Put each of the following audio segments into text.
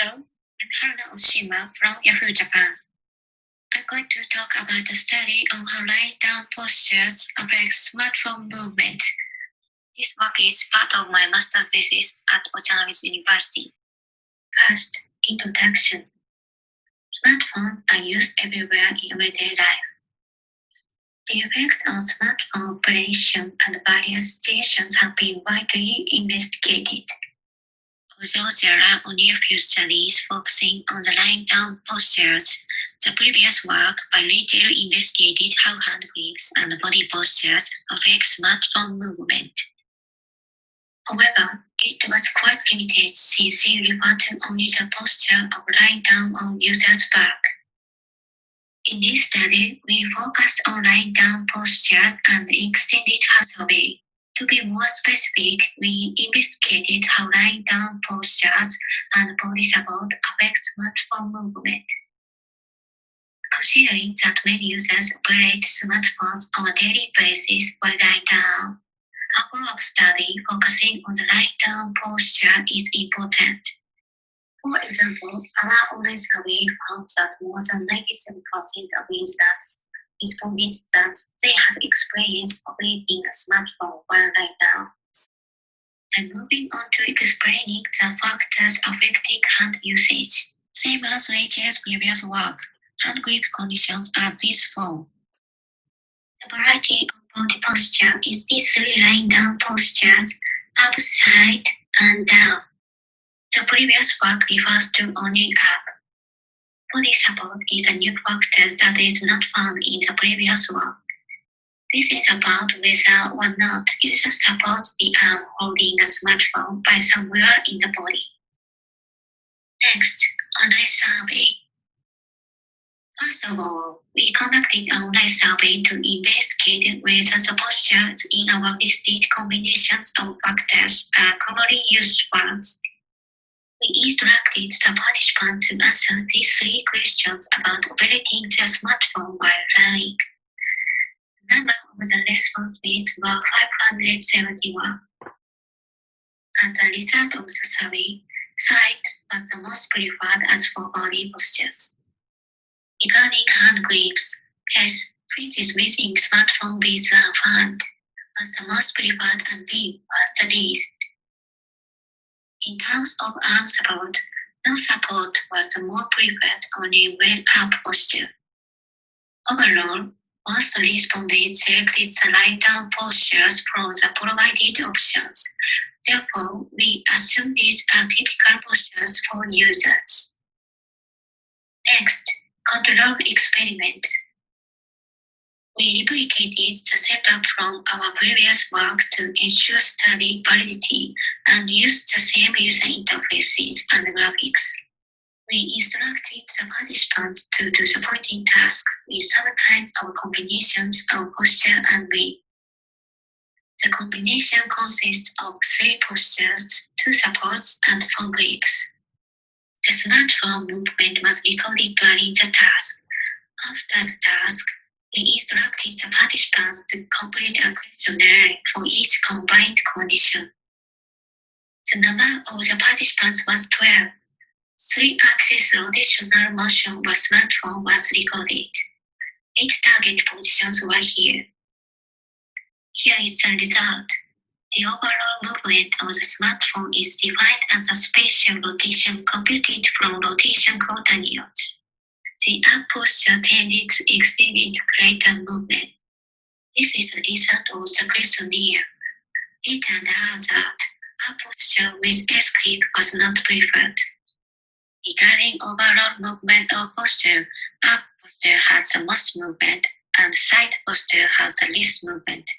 Hello, I'm Haruna Oshima from Yahoo Japan. I'm going to talk about the study on how lying down postures affects smartphone movement. This work is part of my master's thesis at Oshima University. First, introduction. Smartphones are used everywhere in everyday life. The effects on smartphone operation and various situations have been widely investigated. Although there are only a few studies focusing on the lying down postures, the previous work by Rachel investigated how hand grips and body postures affect smartphone movement. However, it was quite limited since it referred to only the posture of lying down on user's back. In this study, we focused on lying down postures and extended her survey. To be more specific, we investigated how lying down postures and body support affect smartphone movement. Considering that many users operate smartphones on a daily basis while lying down, a follow-up study focusing on the lying down posture is important. For example, our online survey found that more than 97% of users responded that they had experience operating a smartphone while lying down. I'm moving on to explaining the factors affecting hand usage. Same as Rachel's previous work, hand grip conditions are these four. The variety of body posture is these three lying down postures, up, side, and down. The previous work refers to only up. Body support is a new factor that is not found in the previous work. This is about whether or not user supports the arm holding a smartphone by somewhere in the body. Next, online survey. First of all, we conducted an online survey to investigate whether the postures in our listed combinations of factors are commonly used ones. We instructed the participants to answer these three questions about operating their smartphone while lying. The number of the responses were 571. As a result of the survey, side was the most preferred as for body postures. Regarding hand grips, S, which is missing smartphone with a hand, was the most preferred and B was the least. In terms of arm support, no support was the more preferred only when up posture. Overall, most respondents selected the lying down postures from the provided options. Therefore, we assume these are typical postures for users. Next, control experiment. We replicated the setup from our previous work to ensure study validity and used the same user interfaces and graphics. We instructed the participants to do the pointing task with some kinds of combinations of posture and grip. The combination consists of 3 postures, 2 supports, and 4 grips. The smartphone movement was recorded during the task. After the task, we instructed the participants to complete a questionnaire for each combined condition. The number of the participants was 12. 3-axis rotational motion of a smartphone was recorded. 8 target positions were here. Here is the result. The overall movement of the smartphone is defined as a spatial rotation computed from rotation coordinates. The up posture tended to exhibit greater movement. This is the result of the questionnaire. It turned out that up posture with S-grip was not preferred. Regarding overall movement of posture, up posture has the most movement and side posture has the least movement.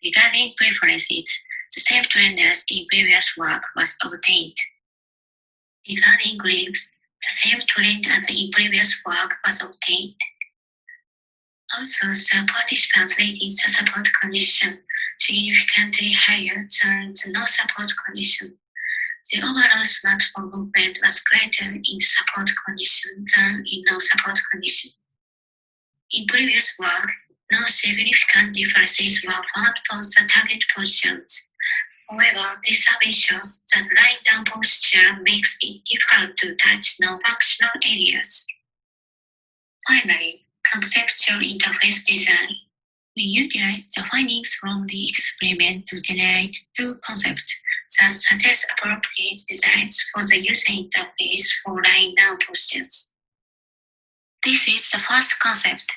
Regarding preferences, the same trend as in previous work was obtained. Regarding grips, the same trend as in previous work was obtained. Also, the participants rated the support condition significantly higher than the no support condition. The overall smartphone movement was greater in the support condition than in no support condition. In previous work, no significant differences were found for the target positions. However, this survey shows that lying down posture makes it difficult to touch non-functional areas. Finally, conceptual interface design. We utilize the findings from the experiment to generate two concepts that suggest appropriate designs for the user interface for lying down postures. This is the first concept.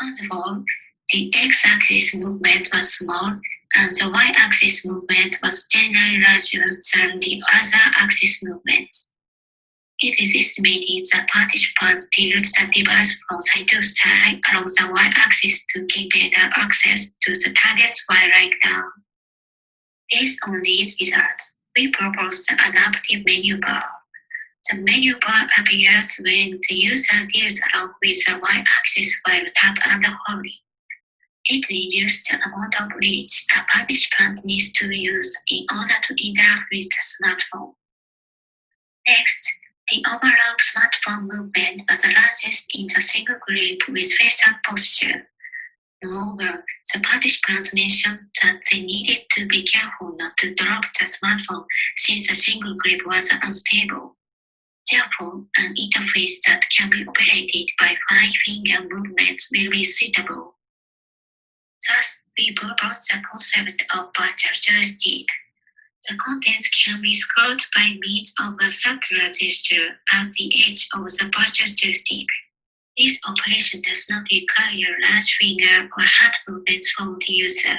On the wall, the x-axis movement was small and the y-axis movement was generally larger than the other axis movements. It is estimated that participants tilt the device from side to side along the y-axis to gain better access to the targets while lying down. Based on these results, we propose the adaptive menu bar. The menu bar appears when the user tilts along with the y-axis while tap and holding. It reduces the amount of reach a participant needs to use in order to interact with the smartphone. Next, the overall smartphone movement was the largest in the single group with face-up posture. Moreover, the participants mentioned that they needed to be careful not to drop the smartphone since the single grip was unstable. Therefore, an interface that can be operated by five-finger movements will be suitable. Thus, we propose the concept of virtual joystick. The contents can be scrolled by means of a circular gesture at the edge of the virtual joystick. This operation does not require large finger or hand movements from the user.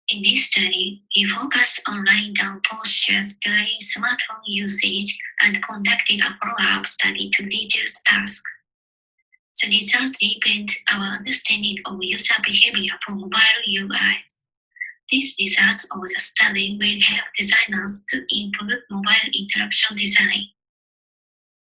In this study, we focused on lying down postures during smartphone usage and conducted a follow-up study to reduce tasks. The results deepened our understanding of user behavior for mobile UIs. These results of the study will help designers to improve mobile interaction design.